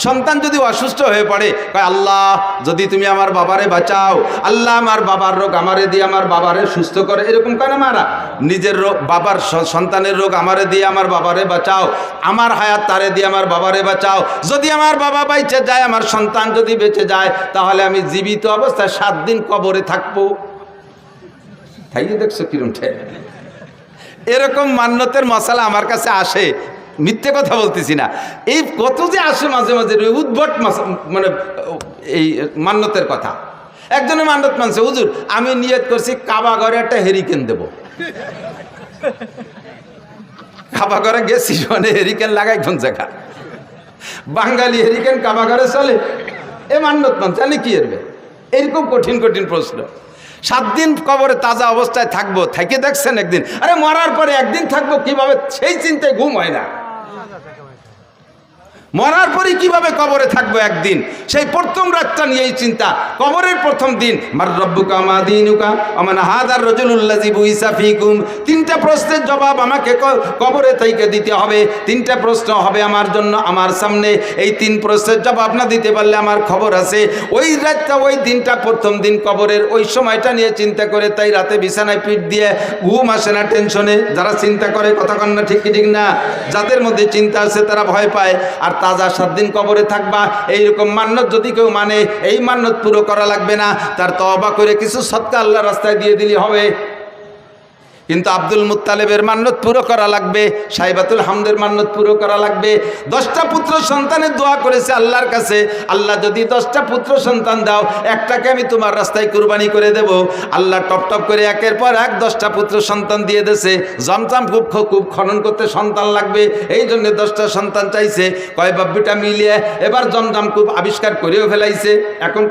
সন্তান যদি অসুস্থ হয়ে পড়ে, কয় আল্লাহ যদি তুমি আমার বাবারে বাঁচাও, আল্লাহ আমার বাবার রোগ আমারে দিয়ে আমার বাবারে সুস্থ করে, এরকম কেন মারা? নিজের রোগ, বাবার সন্তানের রোগ আমারে দিয়ে আমার বাবারে বাঁচাও, আমার হায়াত তারে দিয়ে আমার বাবারে বাঁচাও। যদি আমার বাবা বেঁচে যায়, আমার সন্তান যদি বেঁচে যায়, তাহলে আমি জীবিত অবস্থায় 7 দিন কবরে থাকবো। তাই দেখছো কিরম ঠেক। এরকম মান্যতের মশালা আমার কাছে আসে, মিথ্যে কথা বলতেছি না। এই কত যে আসে মাঝে মাঝে উদ্ভট মানে এই মান্যতের কথা। একজনের মান্যত মানছে, হুজুর আমি নিয়ত করছি কাবা ঘরে একটা হেরিকেন দেব। কাবা ঘরে গেছি মানে হেরিকেন লাগাই কোন জায়গা? বাঙালি হেরিকেন কাবা ঘরে চলে? এ মান্যত মানছে, জানি কি এরবে? এরকম কঠিন কঠিন প্রশ্ন। 7 দিন কবরে তাজা অবস্থায় থাকবো, থেকে দেখছেন একদিন? আরে মরার পরে একদিন থাকবো কিভাবে, সেই চিন্তায় ঘুম হয় না। মরার পরে কিভাবে কবরে থাকবো একদিন, সেই প্রথম রাতটা নিয়ে এই চিন্তা। কবরের প্রথম দিন, মার রব্বুকা মা দীনুকা আমান হাদার রাজুলুল্লাযী বুইসা ফীকুম। 3টা প্রশ্নের জবাব আমাকে কবরে থেকে দিতে হবে। 3টা প্রশ্ন হবে আমার জন্য, আমার সামনে। এই 3 প্রশ্নের জবাব না দিতে পারলে আমার খবর আছে। ওই রাতটা, ওই দিনটা, প্রথম দিন কবরের ওই সময়টা নিয়ে চিন্তা করে, তাই রাতে বিছানায় পিঠ দিয়ে ঘুম আসে না টেনশনে। যারা চিন্তা করে, কথা কন না ঠিক কি ঠিক না? যাদের মধ্যে চিন্তা আছে তারা ভয় পায়। আর তাজা 7 দিন কবরে থাকবা, এইরকম মান্যত যদি কেউ মানে, এই মান্যত পুরো করা লাগবে না, তার তওবা করে কিছু সদকা আল্লাহর রাস্তায় দিয়ে দিলে হবে। কিন্তু আব্দুল মুত্তালিবের মান্যত পুরো করা লাগবে, সাইবাতুল হামদের মান্যত পুরো করা লাগবে। 10টা পুত্র সন্তানের দোয়া করেছে আল্লাহর কাছে, আল্লাহ যদি 10টা পুত্র সন্তান দাও, একটাকে আমি তোমার রাস্তায় কুরবানি করে দেব। আল্লাহ টপ টপ করে একের পর এক 10টা পুত্র সন্তান দিয়ে দেছে। জমজম খুব খনন করতে সন্তান লাগবে, এই জন্য 10টা সন্তান চাইছে। কয় বাব্বিটা মিলিয়ে এবার জমজম খুব আবিষ্কার করেও ফেলাইছে। এখন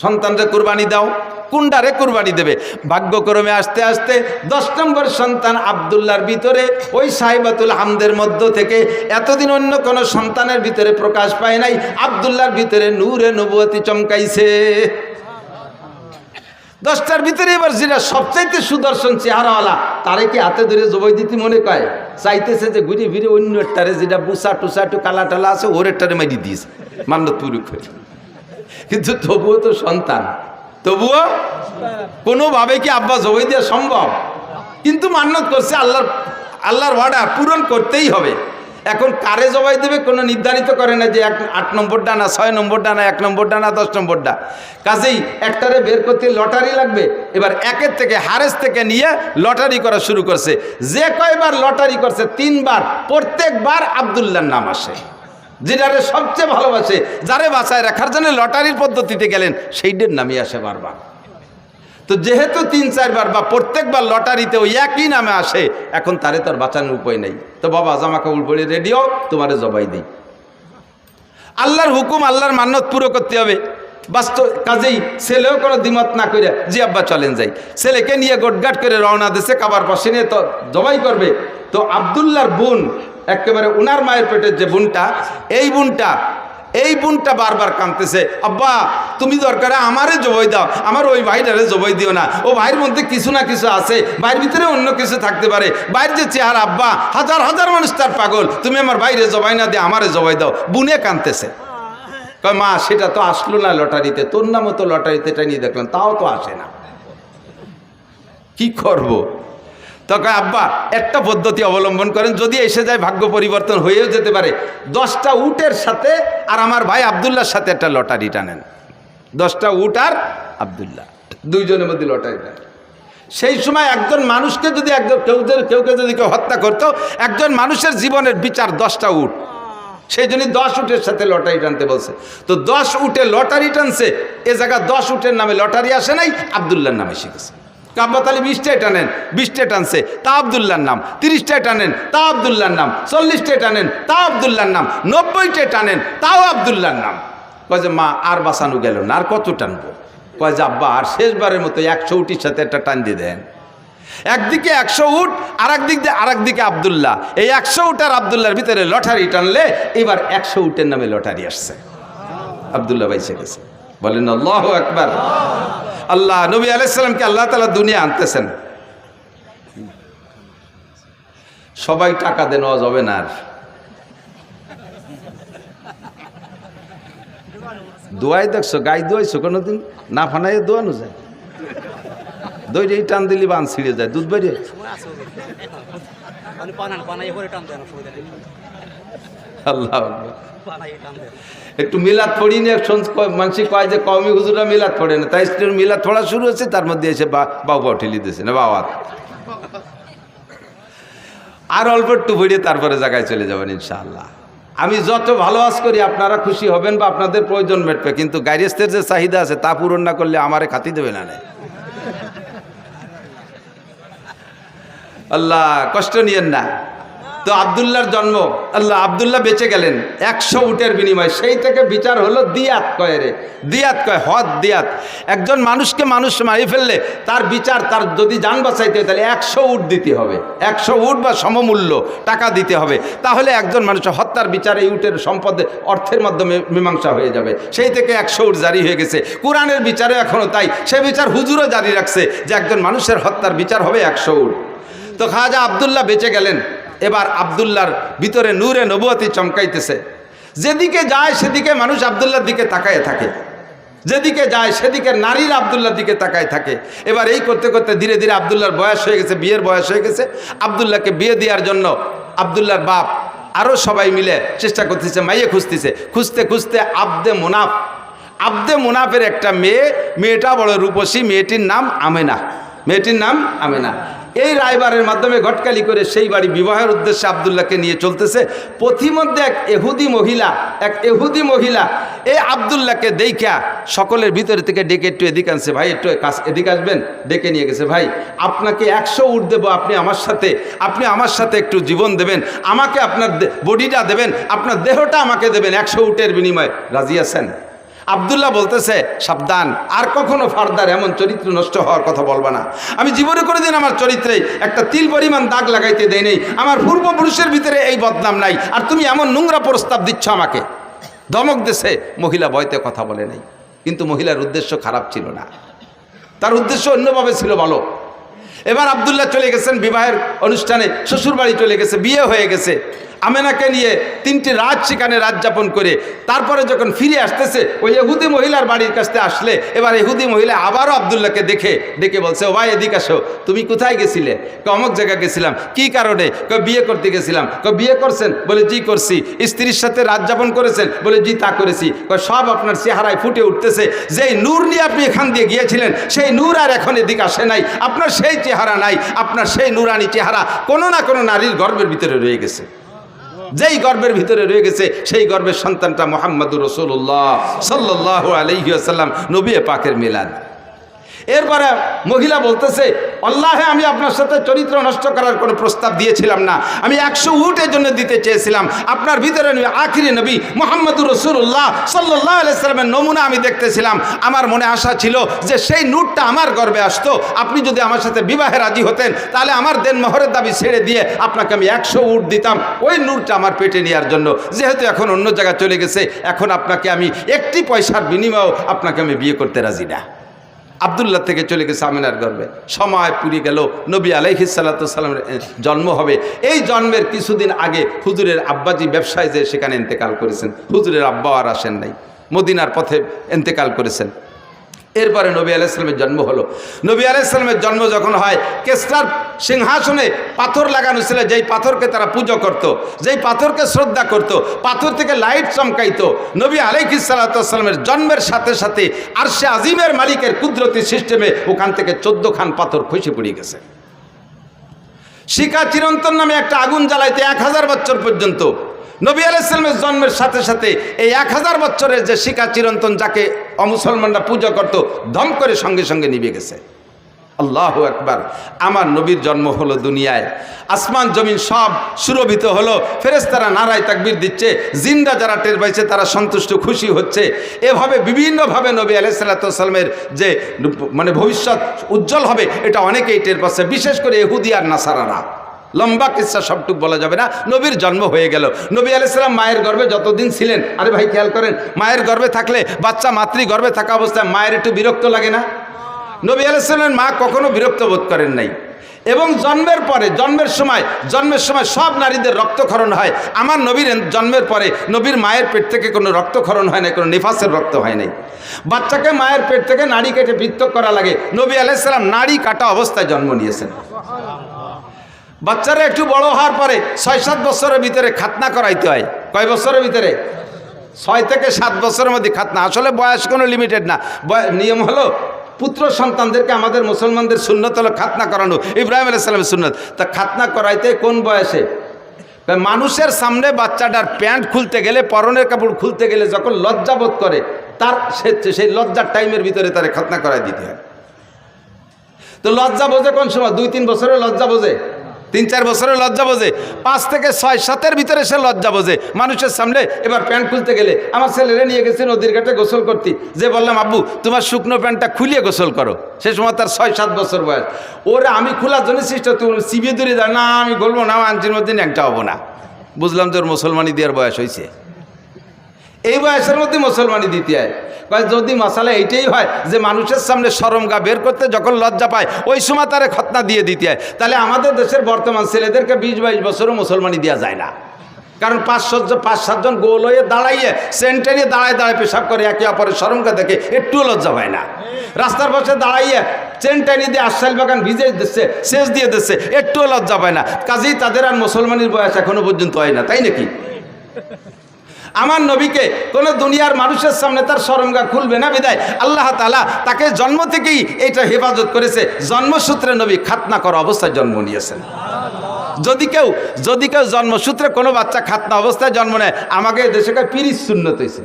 সন্তানরে কুরবানি দাও, কোনটারে কুরবানি দেবে? ভাগ্যক্রমে আস্তে আস্তে 10 নম্বর সন্তান আব্দুল্লাহর ভিতরে, ওই সাইবাতুল হামদের মধ্য থেকে এতদিন অন্য কোনো সন্তানের ভিতরে প্রকাশ পায় নাই, আব্দুল্লাহর ভিতরে নূরে নবুয়তি চমকাইছে। 10টার ভিতরে এবার যেটা সবচাইতে সুদর্শন চেহারাওয়ালা, তারে কি হাতে ধরে জবাই দিতে মনে কয়? চাইতেছে যে ঘুরে ফিরে অন্য একটারে, যেটা বুসা টুসা একটু কালা টালা আছে, ওর একটারে মারি দিয়েছে মান্যত পুরো করে। কিন্তু তবুও তো সন্তান, তবুও কোনোভাবে কি আব্বা জবাই দেওয়া সম্ভব? কিন্তু মান্যত করছে, আল্লাহর ওয়াদা পূরণ করতেই হবে। এখন কারে জবাই দেবে কোনো নির্ধারিত করে না যে 8 নম্বর ডানা, 6 নম্বর ডানা, 1 নম্বর ডানা, 10 নম্বর ডা। কাজেই একটারে বের করতে লটারি লাগবে। এবার একের থেকে হারেস থেকে নিয়ে লটারি করা শুরু করছে। যে কয়বার লটারি করছে 3 বার, প্রত্যেকবার আব্দুল্লাহর নাম আসে। যেটারে সবচেয়ে ভালোবাসে, যারে বাঁচায় রাখার জন্য লটারির পদ্ধতিতে গেলেন, সেইটার নামই আসে বারবার। তো যেহেতু 3-4 বার বা প্রত্যেকবার লটারিতে ওই একই নামে আসে, এখন তারে তার বাঁচানোর উপায় নেই। তো বাবা জামা কাপড় পরে রেডিও, তোমারে জবাই দিই। আল্লাহর হুকুম, আল্লাহর মান্যত পুরো করতে হবে। বাস্তব কাজেই ছেলেও কোনো দ্বিমত না করে, জি আব্বা চলেন যাই। ছেলেকে নিয়ে গোটগাট করে রওনা দিছে, কাবার পাশে নিয়ে তো জবাই করবে। তো আব্দুল্লাহর বোন, একেবারে উনার মায়ের পেটের যে বোনটা, এই বোনটা বারবার কাঁদতেছে, আব্বা তুমি দরকারে আমারে জবাই দাও, আমার ওই ভাইটারে জবাই দিও না। ও ভাইয়ের মধ্যে কিছু না কিছু আছে, ভাইয়ের ভিতরে অন্য কিছু থাকতে পারে। ভাইয়ের যে চেহারা, আব্বা হাজার হাজার মানুষ তার পাগল, তুমি আমার ভাইরে জবাই না দিয়ে আমারে জবাই দাও। বোনে কাঁদতেছে। কয় মা সেটা তো আসলো না লটারিতে, তোর নামও তো লটারিতে টানিয়ে দেখলাম, তাও তো আসে না, কি করব? তো কয় আব্বা একটা পদ্ধতি অবলম্বন করেন, যদি এসে যায় ভাগ্য পরিবর্তন হয়েও যেতে পারে। 10টা উটের সাথে আর আমার ভাই আব্দুল্লাহর সাথে একটা লটারি টানেন। 10টা উট আর আব্দুল্লাহ, দুইজনের মধ্যে লটারি টানেন। সেই সময় একজন মানুষকে যদি কেউকে যদি কেউ হত্যা করতো, একজন মানুষের জীবনের বিচার 10টা উট। সেই জন্য 10 উটের সাথে লটারি টানতে বলছে। তো 10 উটে লটারি টানছে, এ জায়গা 10 উটের নামে লটারি আসে নাই, আব্দুল্লাহর নামে শিখেছে। কাব্বা তালি 20টায় টানেন, 20টায় টানছে, তা আব্দুল্লাহর নাম। 30টায় টানেন, তা আব্দুল্লাহর নাম। 40টায় টানেন, তা আব্দুল্লাহর নাম। 90টায় টানেন, তাও আব্দুল্লাহর নাম। কয় যে মা আর বাঁচানো গেল না, আর কত টানবো? কয় যে আব্বা আর শেষবারের মতো 100 উটির সাথে একটা টান দিয়ে দেন। একদিকে 100 উট, আর একদিকে আব্দুল্লাহ। এই 100 উট আর আব্দুল্লাহর ভিতরে লটারি টানলে এবার 100 উটের নামে লটারি আসছে। আব্দুল্লাহ বাইসে গেছে। বলেন আল্লাহু আকবার। আল্লাহ নবী আলাইহিস সালামকে আল্লাহ তাআলা দুনিয়া আনতেছেন। সবাই টাকা দেওয়া যাবে না, আর দোয়াই দেখছো, গাই দোয়াইছো কোনোদিন? না ফানাইয়ে দোয়ানো যায়? দই টান দিলি বান ছিঁড়ে যায়, দুধ বেরিয়ে। আল্লাহ আকবার। একটু মিলাদ পড়ি নিয়ে মানুষ কয় যে কওমি হুজুরা মিলাদ পড়ে না, তাই মিলাদ পড়া শুরু হচ্ছে, তার মধ্যে এসে বাবা ঠেলি দিয়েছে না বাবা। আর অল্প একটু পড়িয়ে তারপরে জায়গায় চলে যাবেন ইনশাআল্লাহ। আমি যত ভালো আজ করি আপনারা খুশি হবেন বা আপনাদের প্রয়োজন মেটবে, কিন্তু গাইরেস্তের যে চাহিদা আছে তা পূরণ না করলে আমারে খাতি দেবে না। আল্লাহ কষ্ট নিয়েন না। তো আব্দুল্লাহর জন্ম, আল্লাহ আব্দুল্লাহ বেঁচে গেলেন 100 উটের বিনিময়। সেই থেকে বিচার হলো দিয়াত কয় রে, দিয়াত কয় হদ দিয়াত। একজন মানুষকে মানুষ মারি ফেললে তার বিচার, তার যদি জান বাঁচাইতে হয় তাহলে 100 উট দিতে হবে, 100 উট বা সমমূল্য টাকা দিতে হবে। তাহলে একজন মানুষের হত্যার বিচার এই উটের সম্পদে অর্থের মাধ্যমে মীমাংসা হয়ে যাবে। সেই থেকে 100 উট জারি হয়ে গেছে। কোরআনের বিচারে এখনও তাই, সে বিচার হুজুরও জারি রাখছে যে একজন মানুষের হত্যার বিচার হবে 100 উট। তো খাজা আব্দুল্লাহ বেঁচে গেলেন। এবার আব্দুল্লাহর ভিতরে নূরে নবুয়তি চমকাইতেছে। যেদিকে যায় সেদিকে মানুষ আব্দুল্লাহর দিকে তাকায় থাকে, যেদিকে যায় সেদিকে নারীর আব্দুল্লাহর দিকে তাকায় থাকে। এবার এই করতে করতে ধীরে ধীরে আব্দুল্লাহর বয়স হয়ে গেছে, বিয়ের বয়স হয়ে গেছে। আব্দুল্লাহকে বিয়ে দেওয়ার জন্য আব্দুল্লাহর বাপ আরও সবাই মিলে চেষ্টা করতেছে, মাইয়ে খুঁজতেছে। খুঁজতে খুঁজতে আব্দে মুনাফের একটা মেয়েটা বড় রূপসী, মেয়েটির নাম আমেনা, মেয়েটির নাম আমেনা। এই রায়বারের মাধ্যমে ঘটকালি করে সেই বাড়ি বিবাহের উদ্দেশ্যে আব্দুল্লাহকে নিয়ে চলতেছে। পথিমধ্যে এক এহুদি মহিলা এই আব্দুল্লাহকে দেখা সকলের ভিতরে থেকে ডেকে একটু এদিকে আনছে, ভাই একটু এদিকে আসবেন, ডেকে নিয়ে গেছে। ভাই আপনাকে 100 উট দেবো, আপনি আমার সাথে একটু জীবন দেবেন, আমাকে আপনার বডিটা দেবেন, আপনার দেহটা আমাকে দেবেন 100 উটের বিনিময়ে, রাজি আছেন? আব্দুল্লাহ বলতেছে, সাবধান, আর কখনো ফার্দার এমন চরিত্র নষ্ট হওয়ার কথা বলবা না। আমি জীবনে কোনোদিন আমার চরিত্রে একটা তিল পরিমাণ দাগ লাগাইতে দেই নেই, আমার পূর্বপুরুষের ভিতরে এই বদনাম নাই, আর তুমি এমন নোংরা প্রস্তাব দিচ্ছ আমাকে। ধমক দেশে মহিলা ভয়তে কথা বলে নাই, কিন্তু মহিলার উদ্দেশ্য খারাপ ছিল না, তার উদ্দেশ্য অন্যভাবে ছিল ভালো। এবার আব্দুল্লাহ চলে গেছেন বিবাহের অনুষ্ঠানে, শ্বশুর বাড়ি চলে গেছে, বিয়ে হয়ে গেছে। আমেনাকে নিয়ে 3টি রাত সেখানে রাত যাপন করে তারপরে যখন ফিরে আসতেছে, ওই ইহুদি মহিলার বাড়ির কাছে আসলে এবার ইহুদি মহিলা আবারও আব্দুল্লাহকে ডেকে বলছে, ও ভাই এদিকে আসো, তুমি কোথায় গেছিলে? অমুক জায়গায় গেছিলাম। কি কারণে? বিয়ে করতে গেছিলাম। বিয়ে করছেন? বলে জি করছি। স্ত্রীর সাথে রাত যাপন করেছেন? বলে জি তা করেছি। সব আপনার চেহারায় ফুটে উঠতেছে, যেই নূর নিয়ে আপনি এখান দিয়ে গিয়েছিলেন সেই নূর আর এখন এদিকে আসে নাই, আপনার সেই চেহারা নাই, আপনার সেই নূরানি চেহারা কোনো না কোনো নারীর গর্ভের ভিতরে রয়ে গেছে। যেই গর্বের ভিতরে রয়ে গেছে সেই গর্বের সন্তানটা মুহাম্মদুর রাসূলুল্লাহ সাল্লাল্লাহু আলাইহি ওয়াসাল্লাম, নবী পাকের মিলাদ। এরপরে মহিলা বলতেছে, আল্লাহে আমি আপনার সাথে চরিত্র নষ্ট করার কোনো প্রস্তাব দিয়েছিলাম না, আমি 100 উটের জন্য দিতে চেয়েছিলাম। আপনার ভিতরে আখিরি নবী মুহাম্মদুর রাসূলুল্লাহ সাল্লাল্লাহু আলাইহি ওয়াসাল্লামের নমুনা আমি দেখতেছিলাম। আমার মনে আশা ছিল যে সেই নূরটা আমার গর্বে আসতো, আপনি যদি আমার সাথে বিবাহে রাজি হতেন তাহলে আমার দেনমোহরের দাবি ছেড়ে দিয়ে আপনাকে আমি 100 উট দিতাম, ওই নূরটা আমার পেটে নেওয়ার জন্য। যেহেতু এখন অন্য জায়গায় চলে গেছে, এখন আপনাকে আমি একটি পয়সার বিনিময়েও আপনাকে আমি বিয়ে করতে রাজি না। আব্দুল্লাহ থেকে চলে গেছে আমিনার গর্ভে। সময় পুড়ে গেল, নবী আলাইহিস সালাতু ওয়াস সালামের জন্ম হবে। এই জন্মের কিছুদিন আগে হুজুরের আব্বাজি ব্যবসায় যে সেখানে ইন্তেকাল করেছেন। হুজুরের আব্বা আর আসেন নাই, মদিনার পথে ইন্তেকাল করেছেন। এরপরে নবী আলাইহিস সালামের জন্ম হলো। নবী আলাইহিস সালামের জন্ম যখন হয়, কেসরার সিংহাসনে পাথর লাগানো ছিল, যেই পাথরকে তারা পুজো করত, যেই পাথরকে শ্রদ্ধা করত, পাথর থেকে লাইট চমকাইতো। নবী আলাইহিস সালাতু ওয়াস সালামের জন্মের সাথে সাথে আরশে আজিমের মালিকের কুদরতি সিস্টেমে ওখান থেকে 14 খান পাথর খসে পড়ে গেছে। শিখা চিরন্তন নামে একটা আগুন জ্বালাইতে 1000 বছর পর্যন্ত, নবী আলাইহিস সালামের জন্মের সাথে সাথে এই 1000 বছরের যে শিখা চিরন্তন যাকে অমুসলমানরা পূজা করত, ধম করে সঙ্গে সঙ্গে নিভে গেছে। আল্লাহু আকবার। আমার নবীর জন্ম হলো দুনিয়ায়, আসমান জমিন সব সুরভিত হলো, ফেরেশতারা নারায় তাকবীর দিচ্ছে, জিন্দা যারা টের পাইছে তারা সন্তুষ্ট খুশি হচ্ছে। এভাবে বিভিন্নভাবে নবী আলাইহিস সালাতু ওয়াস সালামের যে ভবিষ্যৎ উজ্জ্বল হবে এটা অনেকেই টের পাচ্ছে, বিশেষ করে ইহুদি আর নাসারারা। লম্বা কিসসা সবটুকু বলা যাবে না। নবীর জন্ম হয়ে গেল। নবী আলাইহিস সালাম মায়ের গর্ভে যতদিন ছিলেন, আরে ভাই খেয়াল করেন, মায়ের গর্ভে থাকলে বাচ্চা মাতৃ গর্ভে থাকা অবস্থায় মায়ের একটু বিরক্ত লাগে না? নবী আলাইহিস সালামের মা কখনো বিরক্ত বোধ করেন নাই। এবং জন্মের সময় সব নারীদের রক্তক্ষরণ হয়। আমার নবীর জন্মের পরে নবীর মায়ের পেট থেকে কোনো রক্তক্ষরণ হয় না, কোনো নিফাসের রক্ত হয় নাই। বাচ্চাকে মায়ের পেট থেকে নাড়ি কেটে পৃথক করা লাগে। নবী আলাইহিস সালাম নাড়ি কাটা অবস্থায় জন্ম নিয়েছেন। বাচ্চারা একটু বড় হওয়ার পরে 6-7 বছরের ভিতরে খাতনা করাইতে হয়। কয় বছরের ভিতরে? 6 থেকে 7 বছরের মধ্যে খাতনা। আসলে বয়স কোনো লিমিটেড না, নিয়ম হলো পুত্র সন্তানদেরকে আমাদের মুসলমানদের সুন্নত হলো খাতনা করানো, ইব্রাহিম আলাইহিস সালামের সুন্নত। তা খাতনা করাইতে কোন বয়সে? মানুষের সামনে বাচ্চাটার প্যান্ট খুলতে গেলে, পরনের কাপড় খুলতে গেলে যখন লজ্জাবোধ করে, তার সেই লজ্জার টাইমের ভিতরে তারে খাতনা করাই দিতে হয়। তো লজ্জা বোঝে কোন সময়? 2-3 বছরের লজ্জা বোঝে, 3-4 বছরের লজ্জা বোঝে, 5 থেকে 6-7-এর ভিতরে সে লজ্জা বোঝে। মানুষের সামনে এবার প্যান্ট খুলতে গেলে, আমার ছেলেরে নিয়ে গেছে নদীর ঘাটে গোসল করতে, যে বললাম আব্বু তোমার শুকনো প্যান্টটা খুলিয়ে গোসল করো, সে সময় তার 6-7 বছর বয়স। ওরা আমি খোলার জন্য চেষ্টা, তুমি চিবিয়ে দূরে যায় না, আমি বলবো না, আঞ্চির মধ্যে ন্যাংটা হবো না। বুঝলাম তোর মুসলমানি দেওয়ার বয়স হয়েছে। এই বয়সের মধ্যে মুসলমানি দিতে হয়। যদি মশালা এইটাই হয় যে মানুষের সামনে শরমগা বের করতে যখন লজ্জা পায়, ওই সময় তারে খতনা দিয়ে দিতে হয়, তাহলে আমাদের দেশের বর্তমান ছেলেদেরকে 20-22 বছরও মুসলমানি দেওয়া যায় না। কারণ 5-7 জন গোল হয়ে দাঁড়াইয়ে সেন্টারে দাঁড়ায় পেশাব করে, একে অপরের শরমগা দেখে একটুও লজ্জা পায় না। রাস্তার পাশে দাঁড়াইয়ে চেনটানি দিয়ে আশাইল বাগান ভিজে দিচ্ছে, সেচ দিয়ে দিচ্ছে, একটুও লজ্জা পায় না। কাজেই তাদের আর মুসলমানের বয়স এখনো পর্যন্ত হয় না, তাই নাকি? আমার নবীকে কোনো দুনিয়ার মানুষের সামনে তার শরমগা খুলবে না, বিদায় আল্লাহ তাআলা তাকে জন্ম থেকেই এটা হেফাজত করেছে। জন্মসূত্রে নবী খাতনা করা অবস্থায় জন্ম নিয়েছেন। যদি কেউ জন্মসূত্রে কোনো বাচ্চা খাতনা অবস্থায় জন্ম নেয়, আমাকে দেশে পীরির সুন্নত হয়েছে।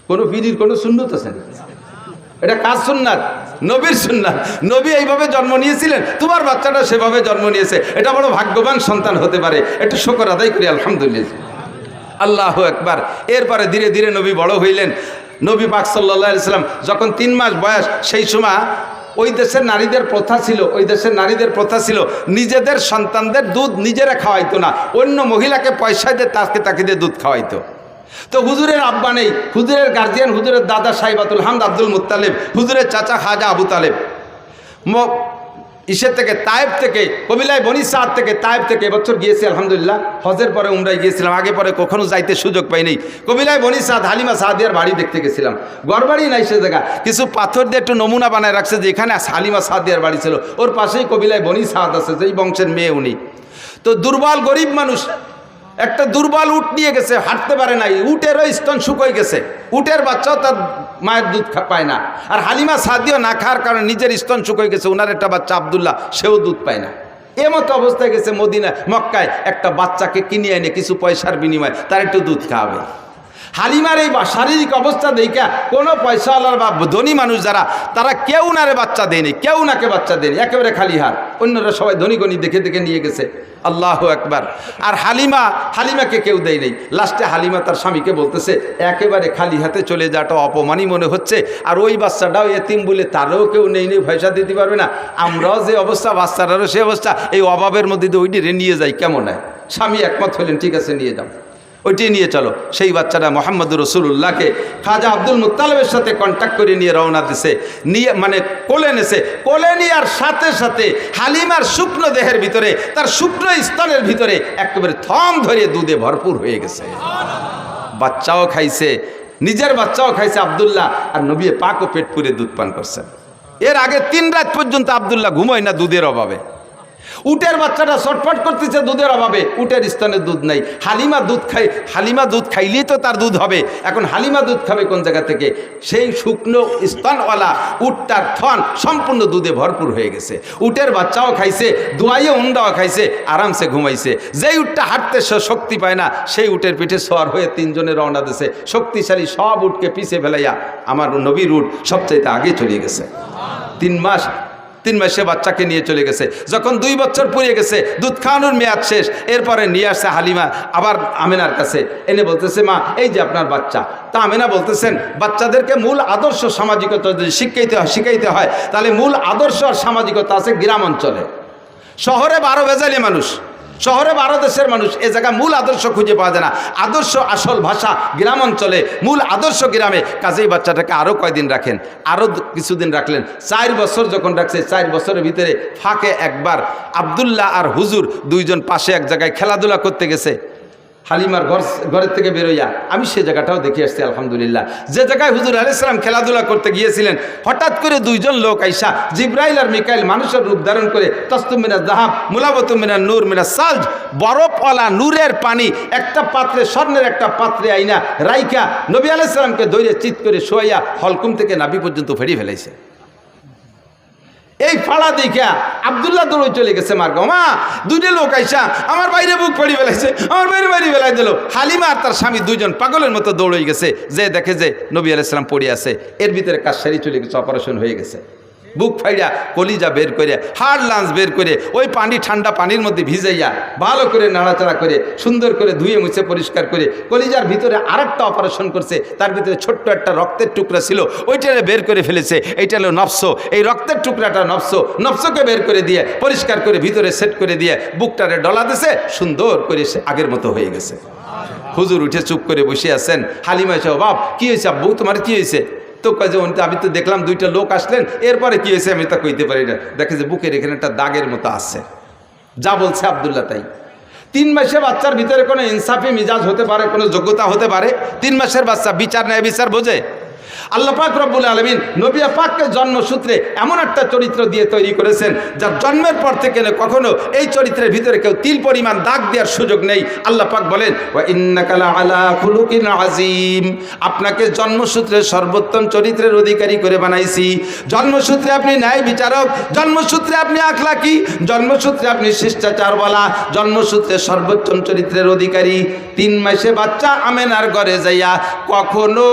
কোনো পীরির কোনো সুন্নত আছে না, এটা কাজ সুন্নাত, নবীর সুন্নাত। নবী এইভাবে জন্ম নিয়েছিলেন, তোমার বাচ্চাটা সেভাবে জন্ম নিয়েছে, এটা বড় ভাগ্যবান সন্তান হতে পারে। একটু শুকর আদায় করি আলহামদুলিল্লাহ, আল্লাহু আকবার। এরপরে ধীরে ধীরে নবী বড় হইলেন। নবী পাক সাল্লাল্লাহু আলাইহি সাল্লাম যখন 3 মাস বয়স, সেই সময় ওই দেশের নারীদের প্রথা ছিল নিজেদের সন্তানদের দুধ নিজেরা খাওয়াইতো না, অন্য মহিলাকে পয়সা দিয়ে তাকে দিয়ে দুধ খাওয়াইতো। তো হুজুরের আব্বা নেই, হুজুরের গার্জিয়ান হুজুরের দাদা সাইবাতুল হামদ আব্দুল মুত্তালিব, হুজুরের চাচা খাজা আবু তালেব থেকে তায়েব থেকে, কবিলায় বনি সাদ থেকে, তায়েব থেকে এবছর গিয়েছি আলহামদুলিল্লাহ। হজের পরে উমরায় গিয়েছিলাম, আগে পরে কখনো যাইতে সুযোগ পাইনি। কবিলায় বনি সাদ হালিমা সাদিয়ার বাড়ি দেখতে গেছিলাম। ঘরবাড়ি নাই সে জায়গা, কিছু পাথর দিয়ে একটু নমুনা বানায় রাখছে যে এখানে হালিমা সাদিয়ার বাড়ি ছিল। ওর পাশেই কবিলায় বনি সাদ আছে, যেই বংশের মেয়ে উনি। তো দুর্বল গরিব মানুষ, একটা দুর্বল উট নিয়ে গেছে, হাঁটতে পারে নাই, উটেরও স্তন শুকোয় গেছে, উটের বাচ্চাও তার মায়ের দুধ পায় না। আর হালিমা সাদিও না খাওয়ার কারণে নিজের স্তন শুকোয় গেছে, ওনার একটা বাচ্চা আব্দুল্লাহ, সেও দুধ পায় না। এমতো অবস্থায় গেছে মক্কায় একটা বাচ্চাকে কিনে এনে কিছু পয়সার বিনিময়ে তার একটু দুধ খাওয়াবে। হালিমার এই শারীরিক অবস্থা দেখা কোনো পয়সাওয়ালার বা ধনী মানুষ যারা, তারা কেউ নারে বাচ্চা দেয়নি, কেউ নাকে বাচ্চা দেয়নি, একেবারে খালি হাত। অন্যরা সবাই ধনী গণী দেখে দেখে নিয়ে গেছে। আল্লাহু আকবার। আর হালিমাকে কেউ দেয় নেই। লাস্টে হালিমা তার স্বামীকে বলতেছে, একেবারে খালি হাতে চলে যাওয়াটা অপমানই মনে হচ্ছে, আর ওই বাচ্চাটাও এতিম বলে তারও কেউ নেই পয়সা দিতে পারবে না, আমরাও যে অবস্থা বাচ্চাটারও সে অবস্থা, এই অভাবের মধ্যে দিয়ে ওইটি নিয়ে যাই কেমন হয়। স্বামী একমত হলেন, ঠিক আছে নিয়ে যাও, ওইটি নিয়ে চলো। সেই বাচ্চাটা মোহাম্মদ রসুল্লাহকে খাজা আব্দুল মুত্তালিবের সাথে কন্ট্যাক্ট করে নিয়ে রওনা দিছে, নিয়ে কোলে নেছে। কোলে নেওয়ার সাথে সাথে হালিমার শুকনো দেহের ভিতরে, তার শুকনো স্তনের ভিতরে একেবারে থম ধরে দুধে ভরপুর হয়ে গেছে। বাচ্চাও খাইছে, নিজের বাচ্চাও খাইছে আব্দুল্লাহ, আর নবী পাকও পেট পুরে দুধ পান করছেন। এর আগে 3 রাত পর্যন্ত আব্দুল্লাহ ঘুমোয় না দুধের অভাবে। উটের বাচ্চাটা ছটফট করতেছে দুধের অভাবে, উটের স্তনে দুধ নাই। হালিমা দুধ খাইলেই তো তার দুধ হবে। এখন হালিমা দুধ খাবে কোন জায়গা থেকে? সেই শুকনো স্তনওয়ালা উটটার থন সম্পূর্ণ দুধে ভরপুর হয়ে গেছে। উটের বাচ্চাও খাইছে, দোয়াইয়ে উন্ডাও খাইছে, আরামসে ঘুমাইছে। যেই উটটা হাঁটতে শক্তি পায় না, সেই উটের পিঠে সওয়ার হয়ে 3 জনে রওনা দিছে। শক্তিশালী সব উটকে পিছে ফেলাইয়া আমার নবীর উট সবচাইতে আগে চলে গেছে। 3 মাসে বাচ্চাকে নিয়ে চলে গেছে। যখন 2 বছর পুড়ে গেছে, দুধ খাওয়ানোর মেয়াদ শেষ, এরপরে নিয়ে আসছে হালিমা আবার আমেনার কাছে, এনে বলতেছে, মা এই যে আপনার বাচ্চা। তা আমেনা বলতেছেন, বাচ্চাদেরকে মূল আদর্শ সামাজিকতা যদি শিখাইতে হয়, তাহলে মূল আদর্শ আর সামাজিকতা আছে গ্রাম অঞ্চলে। শহরে 12 ভেজালি মানুষ, শহরে 12 দেশের মানুষ, এ জায়গা মূল আদর্শ খুঁজে পাওয়া যায় না। আদর্শ আসল ভাষা গ্রাম অঞ্চলে, মূল আদর্শ গ্রামে। কাজেই বাচ্চাটাকে আরও কয়দিন রাখেন, আরও কিছুদিন রাখলেন। 4 বছর যখন রাখছে, 4 বছরের ভিতরে ফাঁকে একবার আব্দুল্লাহ আর হুজুর দুইজন পাশে এক জায়গায় খেলাধুলা করতে গেছে। হালিমার ঘরের থেকে বেরোইয়া আমি সে জায়গাটাও দেখে আসছি আলহামদুলিল্লাহ। যে জায়গায় হুজুর আলাইহিস সালাম খেলাধুলা করতে গিয়েছিলেন, হঠাৎ করে দুইজন লোক আইসা, জিব্রাইল আর মিকাইল, মানুষের রূপ ধারণ করে, তস্তুম মিনাজ যাহাব মুলাবাতুম মিনান নূর মিনাস সালজ, বরফওয়ালা নূরের পানি একটা পাত্রে, স্বর্ণের একটা পাত্রে আইনা রাইখা নবী আলাইহিস সালামকে ধরে চিৎ করে শোয়াইয়া হলকুম থেকে নাভি পর্যন্ত ফেরি ফেলাইছে। এই ফাড়া দেখা আব্দুল্লাহ দৌড়ে চলে গেছে মার গো, মা দুইটা লোক আইসা আমার বাইরে বুক পড়ি ফেলাইছে, আমার বাইরে ফেলাই দিল। হালিমা আর তার স্বামী দুইজন পাগলের মতো দৌড়ে গেছে, যে দেখে যে নবী আলাইহিস সালাম পড়ে আছে। এর ভিতরে কাজ সারি চলে গেছে, অপারেশন হয়ে গেছে। বুক ফাইড়া কলিজা বের করে, হাড় লাঞ্চ বের করে, ওই পানি ঠান্ডা পানির মধ্যে ভিজাইয়া ভালো করে নাড়াচাড়া করে সুন্দর করে ধুয়ে মুছে পরিষ্কার করে কলিজার ভিতরে আরেকটা অপারেশন করছে। তার ভিতরে ছোট্ট একটা রক্তের টুকরা ছিল, ওইটারে বের করে ফেলেছে। এইটা হলো নফস। এই রক্তের টুকরাটা নফসকে বের করে দিয়ে পরিষ্কার করে ভিতরে সেট করে দিয়ে বুকটারে ডলা দিছে, সুন্দর করে সে আগের মতো হয়ে গেছে। হুজুর উঠে চুপ করে বসে আছেন। হালিমা এসে, বাপ কি হয়েছে আব্বু, তোমার কি হয়েছে? তো কয় যে আমি তো দেখলাম দুইটা লোক আসলেন, এরপরে কি হয়েছে আমি তা কইতে পারি না। দেখে যে বুকের এখানে একটা দাগের মতো আছে। যা বলছে আব্দুল্লাহ তাই। 3 মাসের বাচ্চার ভিতরে কোনো ইনসাফি মিজাজ হতে পারে, কোনো যোগ্যতা হতে পারে? 3 মাসের বাচ্চা বিচার ন্যায় বিচার বোঝে? আল্লাহ পাক রব্বুল আলামিন নবী পাককে জন্মসূত্রে এমন একটা চরিত্র দিয়ে তৈরি করেছেন, যার জন্মের পর থেকে কখনো এই চরিত্রের ভিতরে কেউ তিল পরিমাণ দাগ দেওয়ার সুযোগ নেই। আল্লাহ পাক বলেন, ওয়া ইন্নাকা লাআলা খুলুকিন আযীম, আপনাকে জন্মসূত্রে সর্বোত্তম চরিত্রের অধিকারী করে বানাইছি। জন্মসূত্রে আপনি ন্যায় বিচারক, জন্মসূত্রে আপনি আখলাকি, জন্মসূত্রে আপনি শিষ্টাচারওয়ালা, জন্মসূত্রে সর্বোত্তম চরিত্রের অধিকারী। 3 মাসে বাচ্চা আমেনার ঘরে যাইয়া কখনো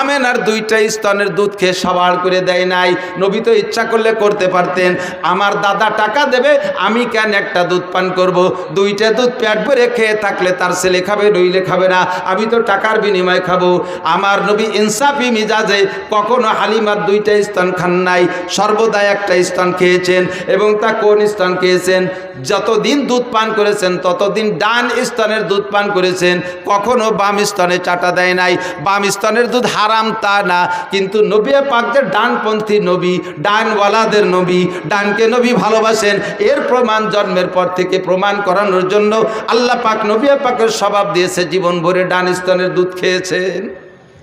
আমেনার 2টা স্তনের দুধ খেয়ে সবার করে দেয় নাই। নবী তো ইচ্ছা করলে করতে পারতেন, আমার দাদা টাকা দেবে, আমি কেন একটা দুধ পান করব? 2টা দুধ পেট ভরে খেয়ে থাকলে তার ছেলে খাবে, নইলে খাবে না, আমি তো টাকার বিনিময়ে খাবো। আমার নবী ইনসাফি মিজাজে কখনো হালিমার 2টা স্তন খান নাই, সর্বদা একটা স্তন খেয়েছেন। এবং তা কোন স্তন খেয়েছেন? যতদিন দুধ পান করেছেন ততদিন ডান স্তনের দুধ পান করেছেন, কখনো বাম স্তনে চাটা দেয় নাই। বাম স্তনের দুধ হারাম তা না, কিন্তু নবী পাক যে ডানপন্থী নবী, ডানওয়ালাদের নবী, ডানকে নবী ভালোবাসেন, এর প্রমাণ জন্মের পর থেকে প্রমাণ করানোর জন্য আল্লাহ পাক নবী পাকের স্বভাব দিয়েছে, জীবন ভরে ডান স্তনের দুধ খেয়েছেন,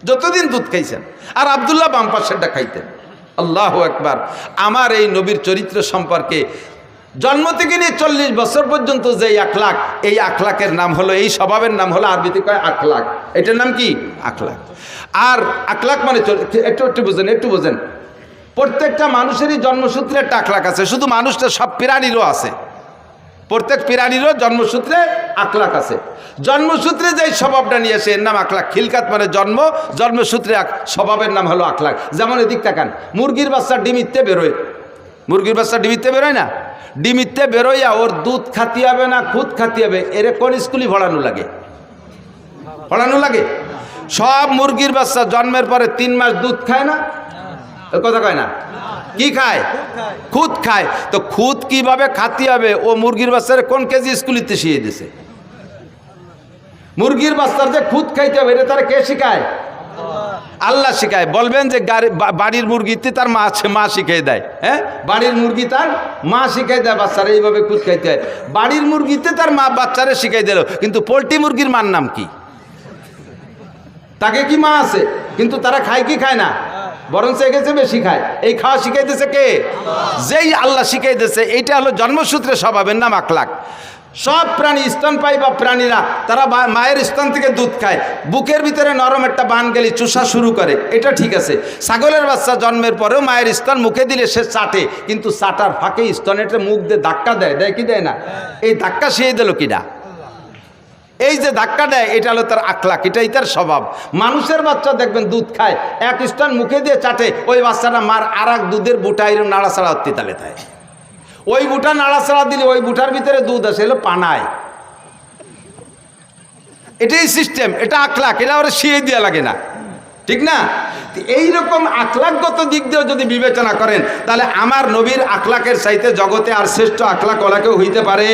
যতদিন দুধ খাইছেন। আর আব্দুল্লাহ বাম পাশেরটা খাইতেন। আল্লাহু আকবার। আমার এই নবীর চরিত্র সম্পর্কে জন্ম থেকে নিয়ে 40 বছর পর্যন্ত যে আখলাক, এই আখলাকের নাম হলো, এই স্বভাবের নাম হলো, আরবিতে কয় আখলাক। এটার নাম কি? আখলাক। আর আখলাক মানে একটু বোঝেন, প্রত্যেকটা মানুষেরই জন্মসূত্রে একটা আখলাক আছে। শুধু মানুষটা, সব প্রাণীরও আছে। প্রত্যেক প্রাণীরও জন্মসূত্রে আখলাক আছে। জন্মসূত্রে যে স্বভাবটা নিয়ে আসে এর নাম আখলাক। খিলকাত মানে জন্ম, জন্মসূত্রে স্বভাবের নাম হলো আখলাক। যেমন এদিক তাকান, মুরগির বাচ্চা ডিমিতে বেরোয়, মুরগির বাচ্চা ডিমিতে বেরোয় না? ডিমিতে বেরোইয়া ওর দুধ খাতি হবে না খুদ খাতি হবে, এর কোন স্কুলে পড়ানো লাগে? পড়ানো লাগে? সব মুরগির বাচ্চা জন্মের পরে 3 মাস দুধ খায় না? কথা কয় না? কি খায়? খুদ খায়। তো খুদ কিভাবে খাতি হবে ও মুরগির বাচ্চার কোন কেজি স্কুলিতে শিখিয়ে দিছে? মুরগির বাচ্চার যে খুদ খাইতে হবে এটা তারা কে শিখায়? আল্লাহ শিখায়। বলবেন যে বাড়ির মুরগিতে তার মা শিখিয়ে দেয়। হ্যাঁ, বাড়ির মুরগি তার মা শিখাই দেয় বাচ্চারা এইভাবে খুদ খাইতে হয়। বাড়ির মুরগিতে তার মা বাচ্চারা শিখাই দিল, কিন্তু পোলট্রি মুরগির মার নাম কি? তাকে কি মা আছে? কিন্তু তারা খায় কি খায় না? বরং সে গেছে বেশি খায়। এই খাওয়া শিখাইতেছে কে? যেই আল্লাহ শিখাইতেছে। এইটা হলো জন্মসূত্রে স্বভাবের নাম আখলাক। সব প্রাণী, স্তনপায়ী বা প্রাণীরা, তারা মায়ের স্তন থেকে দুধ খায়, বুকের ভিতরে নরম একটা বান গেলে চুষা শুরু করে, এটা ঠিক আছে। ছাগলের বাচ্চা জন্মের পরেও মায়ের স্তন মুখে দিলে সে চাটে, কিন্তু চাটার ফাঁকে স্তনেটা মুখ দিয়ে ধাক্কা দেয়, দেয় কি দেয় না? এই ধাক্কা শিয়ে দিল কিনা? এই যে ধাক্কা দেয়, এটা হলো তার আখলাক, এটাই তার স্বভাব। মানুষের বাচ্চা দেখবেন দুধ খায়, এক স্তন মুখে দিয়ে চাটে, ওই বাচ্চাটা মার আর এক দুধের বুটা এরকম নাড়াচাড়া হতে তালে তাই। ওই বুটা নাড়াচাড়া দিলে ওই বুটার ভিতরে দুধ আসে, এলো পানায়। এটাই সিস্টেম, এটা আখলাক, এটা ওরা শিয়ে দেওয়া লাগে না, ঠিক না? এইরকম আখলাকগত দিক দিয়েও যদি বিবেচনা করেন, তাহলে আমার নবীর আখলাকের চাইতে জগতে আর শ্রেষ্ঠ আখলাক ওলা কেউ হইতে পারে?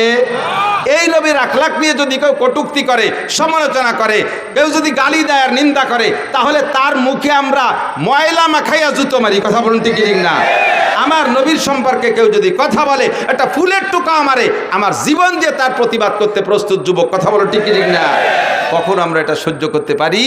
এই নবীর আখলাক নিয়ে যদি কেউ কটূক্তি করে, সমালোচনা করে, কেউ যদি গালি দেয় আর নিন্দা করে, তাহলে তার মুখে আমরা ময়লা মাখাইয়া জুতো মারি। কথা বলুন ঠিক না? আমার নবীর সম্পর্কে কেউ যদি কথা বলে, একটা ফুলের টুকা মারে, আমার জীবন দিয়ে তার প্রতিবাদ করতে প্রস্তুত যুবক। কথা বলো ঠিক না? কখনো আমরা এটা সহ্য করতে পারি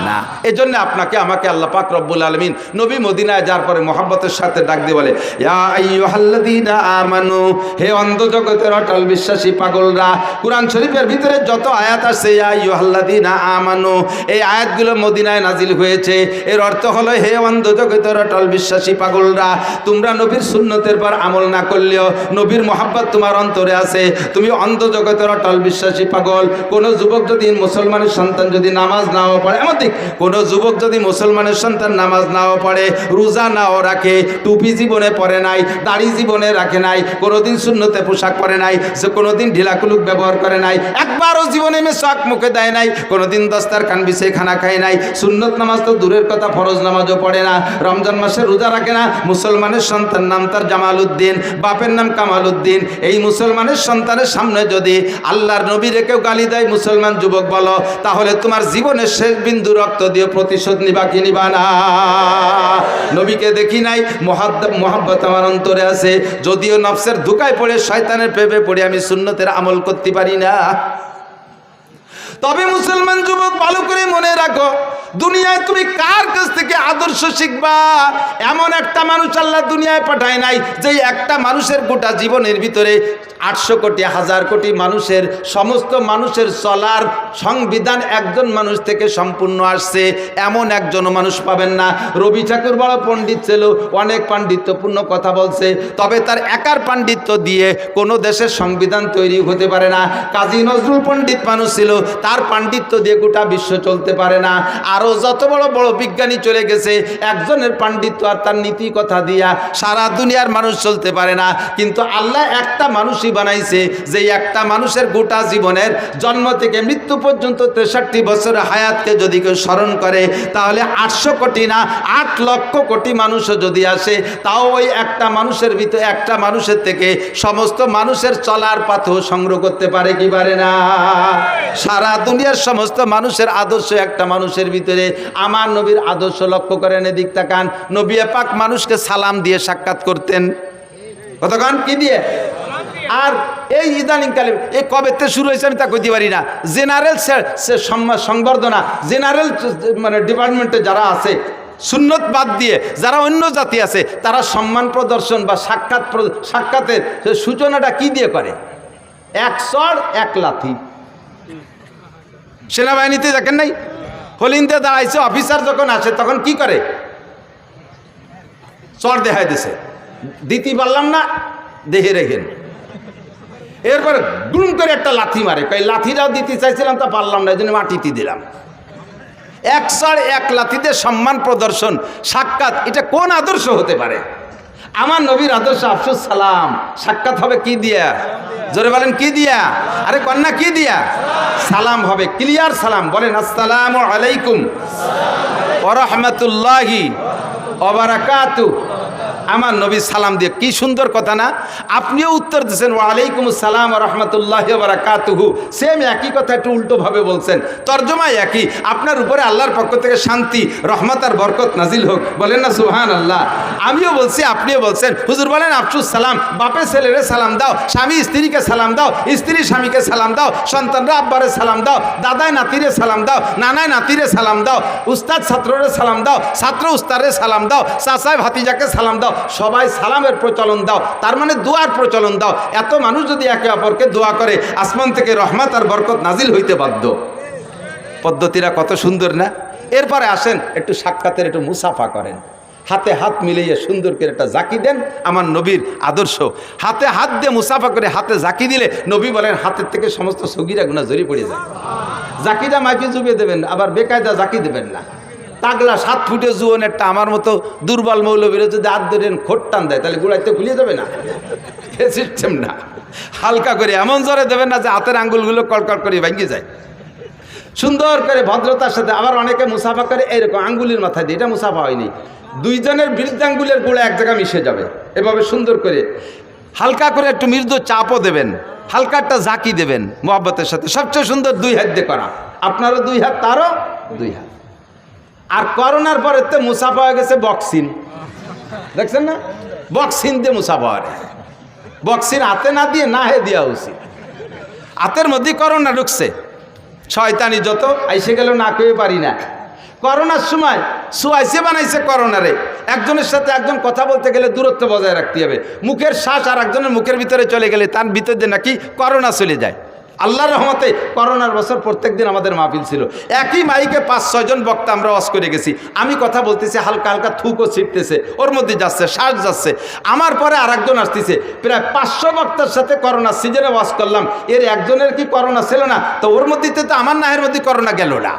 না। এজন্য আপনাকে আমাকে আল্লাহ পাক রব্বুল আলামিন নবী মদিনায় যাওয়ার পরে মহব্বতের সাথে ডাক দিয়ে বলে, ইয়া আইয়ুহাল্লাযীনা আমানু, হে অন্ধ জগতের অটল বিশ্বাসী পাগলরা। কুরআন শরীফের ভিতরে যত আয়াত আছে ইয়া আইয়ুহাল্লাযীনা আমানু, এই আয়াতগুলো মদিনায় নাজিল হয়েছে। এর অর্থ হলো, হে অন্ধ জগতের অটল বিশ্বাসী পাগলরা, তোমরা নবীর সুন্নতের পর আমল না করলেও নবীর মহব্বত তোমার অন্তরে আছে। তুমি অন্ধ জগতের অটল বিশ্বাসী পাগল। কোন যুবক যদি মুসলমানের সন্তান যদি নামাজ নাও পড়ে, এমনকি কোনো যুবক যদি মুসলমানের সন্তান নামাজ নাও পড়ে, রোজা নাও রাখে, টুপি জীবনে পরে নাই, দাড়ি জীবনে রাখে নাই, কোনোদিন সুন্নতে পোশাক পরে নাই, সে কোনোদিন ঢিলাকুলুক ব্যবহার করে নাই, একবারও জীবনে মেশাক মুখে দেয় নাই, কোনোদিন দস্তারখান বিছিয়ে খানা খায় নাই, সুন্নত নামাজ তো দূরের কথা ফরজ নামাজও পড়ে না, রমজান মাসে রোজা রাখে না, মুসলমানের সন্তান নাম তার জামাল উদ্দিন, বাপের নাম কামাল উদ্দিন, এই মুসলমানের সন্তানের সামনে যদি আল্লাহর নবীরে কেউ গালি দেয়, মুসলমান যুবক বলো, তাহলে তোমার জীবনের শেষ বিন্দু রক্ত দিয়ে প্রতিশোধ নিবা কি নিবা না? নবীকে দেখি নাই, মোহাব্বত আমার অন্তরে আছে, যদিও নফসের ধোঁকায় পড়ে শয়তানের প্রেমে পড়ে আমি সুন্নতের আমল করতে পারি না। তবে মুসলমান যুবক ভালো করে মনে রাখো, দুনিয়ায় তুমি কার কাছ থেকে আদর্শ শিখবা? এমন একটা মানুষ আল্লাহ দুনিয়ায় পাঠায় নাই যে একটা মানুষের গোটা জীবনের ভিতরে 800 কোটি 1000 কোটি মানুষের সমস্ত মানুষের চলার সংবিধান একজন মানুষ থেকে সম্পূর্ণ আসছে, এমন একজন মানুষ পাবেন না। রবি ঠাকুর বড় পণ্ডিত ছিল, অনেক পাণ্ডিত্যপূর্ণ কথা বলছে, তবে তার একার পাণ্ডিত্য দিয়ে কোনো দেশের সংবিধান তৈরি হতে পারে না। কাজী নজরুল পণ্ডিত মানুষ ছিল, তার পাণ্ডিত্য দিয়ে গোটা বিশ্ব চলতে পারে না। আরও যত বড় বড় বিজ্ঞানী চলে গেছে, একজনের পাণ্ডিত্য আর তার নীতি কথা দিয়া সারা দুনিয়ার মানুষ চলতে পারে না। কিন্তু আল্লাহ একটা মানুষই বানাইছে, যে একটা মানুষের গোটা জীবনের জন্ম থেকে মৃত্যু পর্যন্ত 63 বছরের হায়াতকে যদি কেউ স্মরণ করে, তাহলে 800 কোটি না 8 লক্ষ কোটি মানুষও যদি আসে, তাও ওই একটা মানুষের ভিতরে, একটা মানুষের থেকে সমস্ত মানুষের চলার পাথও সংগ্রহ করতে পারে কি পারে না? সারা দুনিয়ার সমস্ত মানুষের আদর্শ একটা মানুষের ভিতরে। আমার নবীর আদর্শ লক্ষ্য করেন, এদিক তাকান। নবী পাক মানুষকে সালাম দিয়ে সাক্ষাৎ করতেন। কতক্ষণ কি দিয়ে? আর এই ইদানিংকালে এই কবেতে শুরু হয়েছে আমি তা কইতে পারি না। জেনারেল সংবর্ধনা, জেনারেল মানে ডিপার্টমেন্টে যারা আছে, সুন্নত বাদ দিয়ে যারা অন্য জাতি আছে, তারা সম্মান প্রদর্শন বা সাক্ষাতের সূচনাটা কি দিয়ে করে? 1 চড় 1 লাথি। সেনাবাহিনীতে দেখেন নাই, হলিন্দে দাঁড়াইছে, অফিসার যখন আসে তখন কি করে? চড় দেখাই দিছে, দিতে পারলাম না, দেখে রেখেন। এরপরে গুম করে একটা লাথি মারে, কই লাথিটাও দিতে চাইছিলাম তা পারলাম না, এই জন্য মাটিতে দিলাম। 1 চড় 1 লাথিতে সম্মান প্রদর্শন, সাক্ষাৎ, এটা কোন আদর্শ হতে পারে? আমার নবীর আদর্শ আফসুস সালাম, সাক্ষাৎ হবে কি দিয়া? জোরে বলেন কি দিয়া? আরে কন্যা কি দিয়া? সালাম হবে, ক্লিয়ার সালাম। বলেন আসসালামু আলাইকুম ওয়া রাহমাতুল্লাহি ওয়া বারাকাতুহু। আমার নবী সালাম দিয়ে, কি সুন্দর কথা না? আপনিও উত্তর দিচ্ছেন ওয়ালাইকুম আসসালাম ওয়া রাহমাতুল্লাহি ওয়া বারাকাতুহু, সেম একই কথা, একটু উল্টোভাবে বলছেন, তর্জমা একই। আপনার উপরে আল্লাহর পক্ষ থেকে শান্তি, রহমত আর বরকত নাজিল হোক। বলেন না সুবহানাল্লাহ? আমিও বলছি, আপনিও বলছেন। হুজুর বলেন আফসুস সালাম, বাপে ছেলেরে সালাম দাও, স্বামী স্ত্রীকে সালাম দাও, স্ত্রী স্বামীকে সালাম দাও, সন্তানরা আব্বারে সালাম দাও, দাদায় নাতিরে সালাম দাও, নানায় নাতিরে সালাম দাও, উস্তাদ ছাত্ররে সালাম দাও, ছাত্র উস্তাদরে সালাম দাও, চাচায় ভাতিজাকে সালাম দাও, সবাই সালামের প্রচলন দাও, তার মানে দোয়ার প্রচলন দাও। এত মানুষ যদি একে অপরকে দোয়া করে, আসমান থেকে রহমত আর বরকত নাজিল হইতে বাধ্য। পদ্ধতিরা কত সুন্দর না? এরপরে আসেন একটু সাক্ষাতের, একটু মুসাফা করেন, হাতে হাত মিলিয়ে সুন্দর করে একটা জাকি দেন। আমার নবীর আদর্শ, হাতে হাত দিয়ে মুসাফা করে হাতে জাকি দিলে নবী বলেন হাতের থেকে সমস্ত সগীরা গুনাহ ঝরে পড়ে যায়। জাকিটা মাইপে জুবিয়ে দেবেন, আবার বেকায়দা জাকি দেবেন না। তাগলা 7 ফুটে জুয়নেরটা আমার মতো দুর্বল মৌলবীর যদি হাত ধরেন খোট টান দেয়, তাহলে গুড়াইতে খুলিয়ে যাবে না, সিস্টেম না। হালকা করে এমন জোরে দেবেন না যে হাতের আঙ্গুলগুলো কড়কড় করে ভেঙে যায়। সুন্দর করে ভদ্রতার সাথে। আবার অনেকে মুসাফা করে এরকম আঙ্গুলির মাথায় দিয়ে, এটা মুসাফা হয়নি। দুইজনের বৃদ্ধাঙ্গুলের গোড়া এক জায়গায় মিশে যাবে, এভাবে সুন্দর করে হালকা করে একটু মৃদু চাপও দেবেন, হালকা একটা ঝাঁকি দেবেন মোহাব্বতের সাথে। সবচেয়ে সুন্দর দুই হাত দিয়ে করা, আপনারও দুই হাত, তারও দুই হাত। আর করোনার পরে তো মুসাফা হয়ে গেছে বক্সিন, দেখছেন না? বক্সিন দিয়ে মুসাফা হয়। বক্সিন হাতে না দিয়ে না হে দেওয়া উচিত। হাতের মধ্যে করোনা ঢুকছে, শয়তানি যত আইসে গেল না কয়ে পারি না। করোনার সময় সুয়াইসে বানাইছে করোনারে। একজনের সাথে একজন কথা বলতে গেলে দূরত্ব বজায় রাখতে হবে। মুখের শ্বাস আর একজনের মুখের ভিতরে চলে গেলে তার ভিতর দিয়ে নাকি করোনা চলে যায়। আল্লাহর রহমতে করোনার বছর প্রত্যেক দিন আমাদের মাহফিল ছিল। একই মাইকে 5-6 জন বক্তা আমরা ওয়াজ করে গেছি। আমি কথা বলতেছি, হালকা হালকা থুকও ছিটতেছে, ওর মধ্যে যাচ্ছে, শ্বাস যাচ্ছে। আমার পরে আর একজন আসতেছে, প্রায় 500 বক্তার সাথে করোনা সিজনে ওয়াজ করলাম। এর একজনের কি করোনা ছিল না? তো ওর মধ্যে তো আমার নাহের মধ্যে করোনা গেল না।